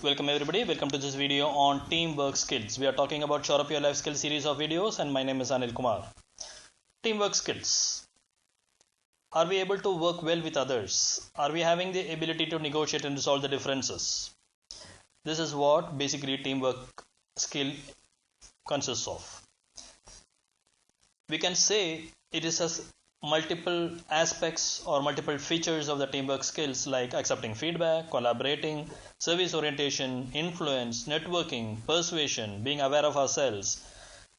Welcome everybody, welcome to this video on teamwork skills. We are talking about Shore Up Your Life Skills series of videos and my name is Anil Kumar. Teamwork skills. Are we able to work well with others? Are we having the ability to negotiate and resolve the differences? This is what basically teamwork skill consists of. We can say it is as multiple aspects or multiple features of the teamwork skills like accepting feedback, collaborating, service orientation, influence, networking, persuasion, being aware of ourselves,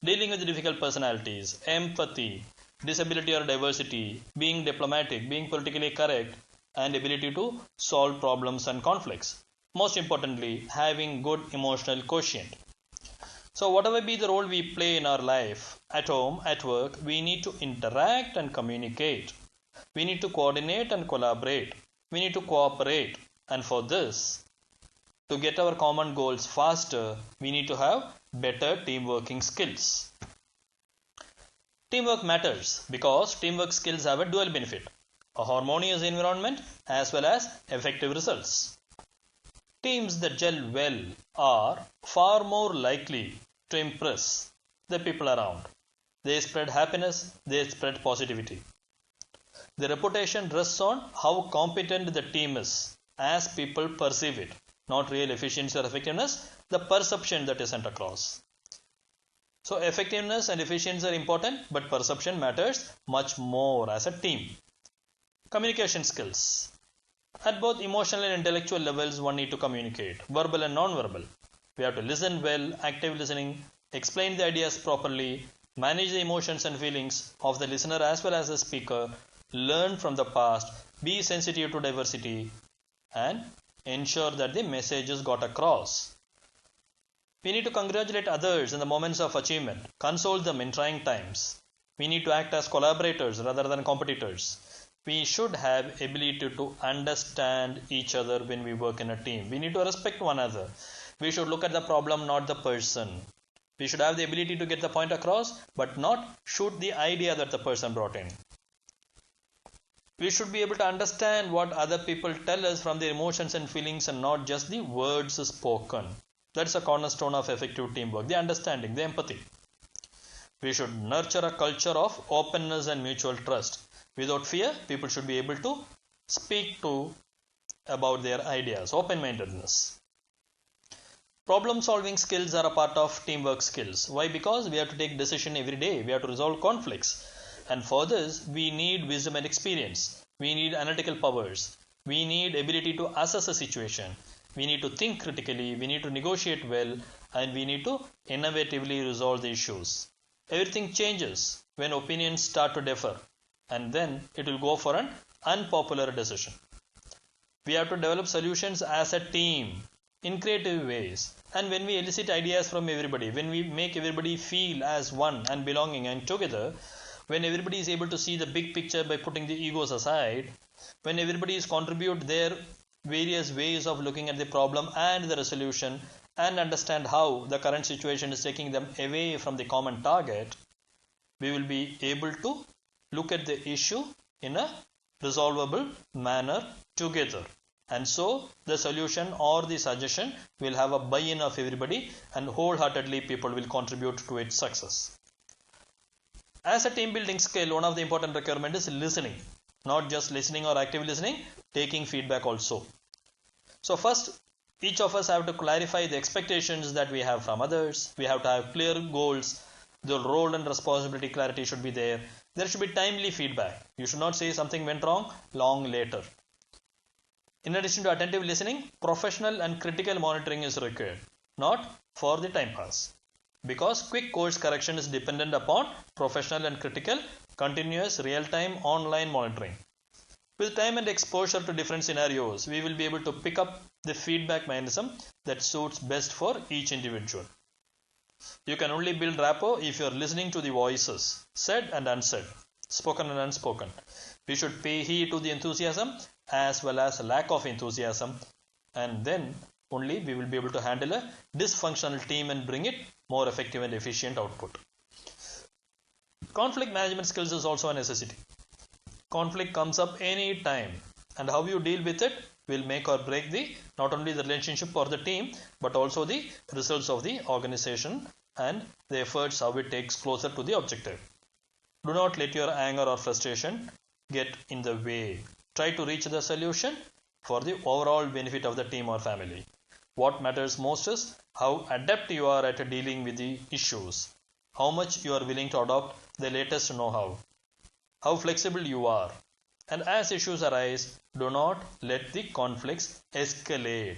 dealing with difficult personalities, empathy, disability or diversity, being diplomatic, being politically correct, and ability to solve problems and conflicts. Most importantly, having good emotional quotient. So whatever be the role we play in our life, at home, at work, we need to interact and communicate. We need to coordinate and collaborate. We need to cooperate. And for this, to get our common goals faster, we need to have better teamworking skills. Teamwork matters because teamwork skills have a dual benefit, a harmonious environment as well as effective results. Teams that gel well are far more likely to impress the people around. They spread happiness, they spread positivity. The reputation rests on how competent the team is as people perceive it, not real efficiency or effectiveness, the perception that is sent across. So effectiveness and efficiency are important, but perception matters much more as a team. Communication skills. At both emotional and intellectual levels, one need to communicate, verbal and non-verbal. We have to listen well, active listening, explain the ideas properly, manage the emotions and feelings of the listener as well as the speaker, learn from the past, be sensitive to diversity, and ensure that the messages got across. We need to congratulate others in the moments of achievement, console them in trying times. We need to act as collaborators rather than competitors. We should have ability to understand each other when we work in a team. We need to respect one another. We should look at the problem, not the person. We should have the ability to get the point across, but not shoot the idea that the person brought in. We should be able to understand what other people tell us from their emotions and feelings and not just the words spoken. That's a cornerstone of effective teamwork, the understanding, the empathy. We should nurture a culture of openness and mutual trust. Without fear, people should be able to speak about their ideas, open-mindedness. Problem-solving skills are a part of teamwork skills. Why? Because we have to take decision every day. We have to resolve conflicts. And for this, we need wisdom and experience. We need analytical powers. We need ability to assess a situation. We need to think critically. We need to negotiate well. And we need to innovatively resolve the issues. Everything changes when opinions start to differ. And then it will go for an unpopular decision. We have to develop solutions as a team in creative ways. And when we elicit ideas from everybody, when we make everybody feel as one and belonging and together, when everybody is able to see the big picture by putting the egos aside, when everybody is contribute their various ways of looking at the problem and the resolution and understand how the current situation is taking them away from the common target, we will be able to look at the issue in a resolvable manner together. And so the solution or the suggestion will have a buy-in of everybody and wholeheartedly people will contribute to its success. As a team building skill, one of the important requirements is listening. Not just listening or active listening, taking feedback also. So first, each of us have to clarify the expectations that we have from others. We have to have clear goals. The role and responsibility clarity should be there. There should be timely feedback. You should not say something went wrong long later. In addition to attentive listening, professional and critical monitoring is required, not for the time pass. Because quick course correction is dependent upon professional and critical, continuous, real-time, online monitoring. With time and exposure to different scenarios, we will be able to pick up the feedback mechanism that suits best for each individual. You can only build rapport if you are listening to the voices, said and unsaid, spoken and unspoken. We should pay heed to the enthusiasm as well as lack of enthusiasm, and then only we will be able to handle a dysfunctional team and bring it more effective and efficient output. Conflict management skills is also a necessity. Conflict comes up any time, and how you deal with it will make or break the not only the relationship or the team, but also the results of the organization and the efforts how it takes closer to the objective. Do not let your anger or frustration get in the way. Try to reach the solution for the overall benefit of the team or family. What matters most is how adept you are at dealing with the issues, how much you are willing to adopt the latest know-how, how flexible you are. And as issues arise, do not let the conflicts escalate.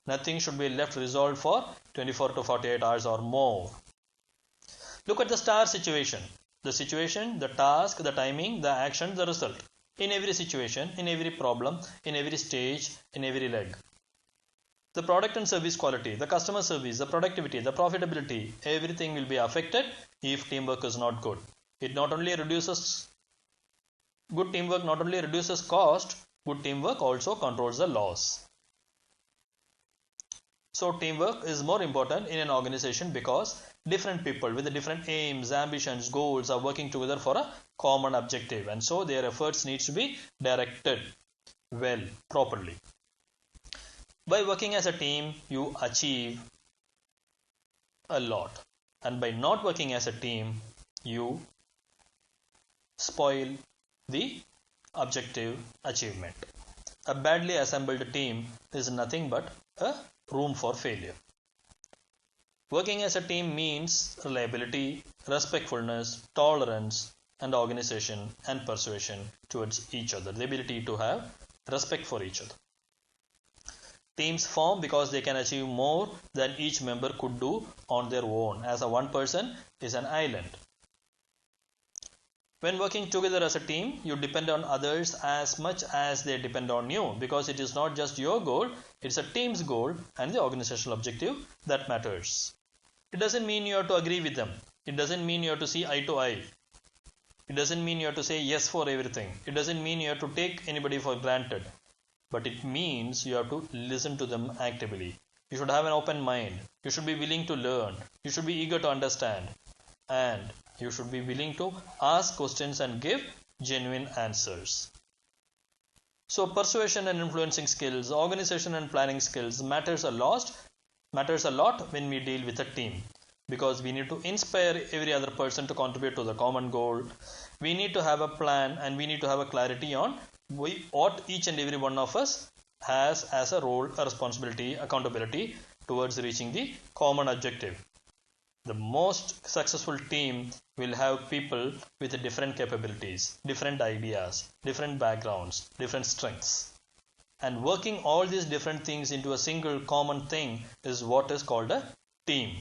Nothing should be left resolved for 24 to 48 hours or more. Look at the star situation. The situation, the task, the timing, the action, the result. In every situation, in every problem, in every stage, in every leg. The product and service quality, the customer service, the productivity, the profitability, everything will be affected if teamwork is not good. It not only reduces, good teamwork not only reduces cost, good teamwork also controls the loss. So teamwork is more important in an organization because different people with different aims, ambitions, goals are working together for a common objective, and so their efforts needs to be directed well, properly. By working as a team, you achieve a lot, and by not working as a team, you spoil the objective achievement. A badly assembled team is nothing but a room for failure. Working as a team means reliability, respectfulness, tolerance, and organization and persuasion towards each other. The ability to have respect for each other. Teams form because they can achieve more than each member could do on their own, as a one person is an island. When working together as a team, you depend on others as much as they depend on you, because it is not just your goal, it's a team's goal and the organizational objective that matters. It doesn't mean you have to agree with them. It doesn't mean you have to see eye to eye. It doesn't mean you have to say yes for everything. It doesn't mean you have to take anybody for granted. But it means you have to listen to them actively. You should have an open mind. You should be willing to learn. You should be eager to understand. And you should be willing to ask questions and give genuine answers. So persuasion and influencing skills, organization and planning skills matters a lot when we deal with a team, because we need to inspire every other person to contribute to the common goal. We need to have a plan, and we need to have a clarity on what each and every one of us has as a role, a responsibility, accountability towards reaching the common objective. The most successful team will have people with different capabilities, different ideas, different backgrounds, different strengths. And working all these different things into a single common thing is what is called a team.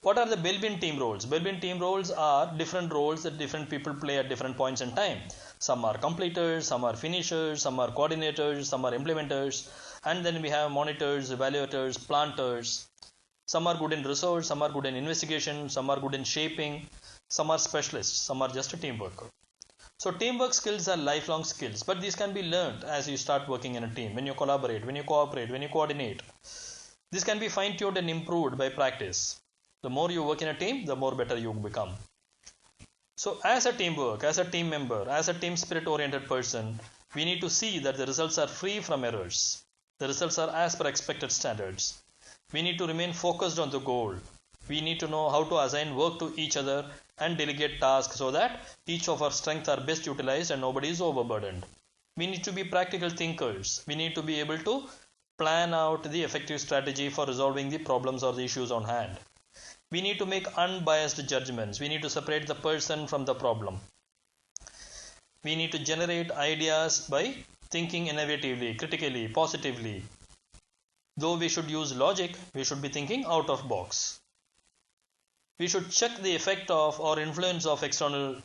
What are the Belbin team roles? Belbin team roles are different roles that different people play at different points in time. Some are completers, some are finishers, some are coordinators, some are implementers, and then we have monitors, evaluators, planters. Some are good in research, some are good in investigation, some are good in shaping, some are specialists, some are just a team worker. So teamwork skills are lifelong skills, but these can be learned as you start working in a team, when you collaborate, when you cooperate, when you coordinate. This can be fine-tuned and improved by practice. The more you work in a team, the more better you become. So as a teamwork, as a team member, as a team spirit-oriented person, we need to see that the results are free from errors. The results are as per expected standards. We need to remain focused on the goal. We need to know how to assign work to each other and delegate tasks so that each of our strengths are best utilized and nobody is overburdened. We need to be practical thinkers. We need to be able to plan out the effective strategy for resolving the problems or the issues on hand. We need to make unbiased judgments. We need to separate the person from the problem. We need to generate ideas by thinking innovatively, critically, positively. Though we should use logic, we should be thinking out of box. We should check the effect of or influence of external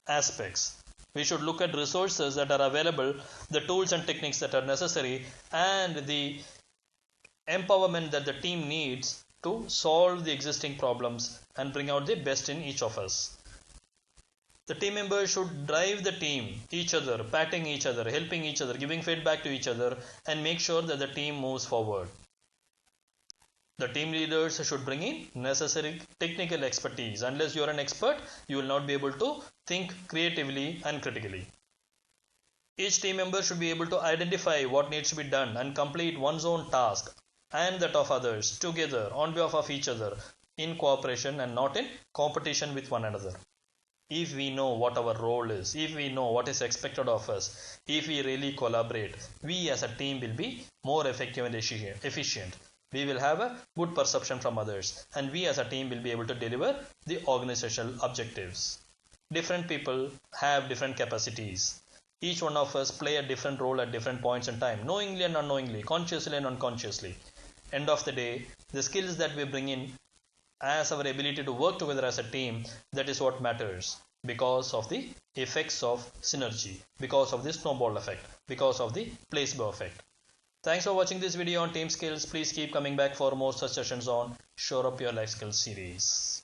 aspects. We should look at resources that are available, the tools and techniques that are necessary, and the empowerment that the team needs to solve the existing problems and bring out the best in each of us. The team members should drive the team, each other, patting each other, helping each other, giving feedback to each other, and make sure that the team moves forward. The team leaders should bring in necessary technical expertise. Unless you are an expert, you will not be able to think creatively and critically. Each team member should be able to identify what needs to be done and complete one's own task and that of others together on behalf of each other in cooperation and not in competition with one another. If we know what our role is, if we know what is expected of us, if we really collaborate, we as a team will be more effective and efficient. We will have a good perception from others, and we as a team will be able to deliver the organizational objectives. Different people have different capacities. Each one of us play a different role at different points in time, knowingly and unknowingly, consciously and unconsciously. End of the day, the skills that we bring in as our ability to work together as a team, that is what matters, because of the effects of synergy, because of the snowball effect, because of the placebo effect. Thanks for watching this video on team skills. Please keep coming back for more such sessions on Shore Up Your Life Skills series.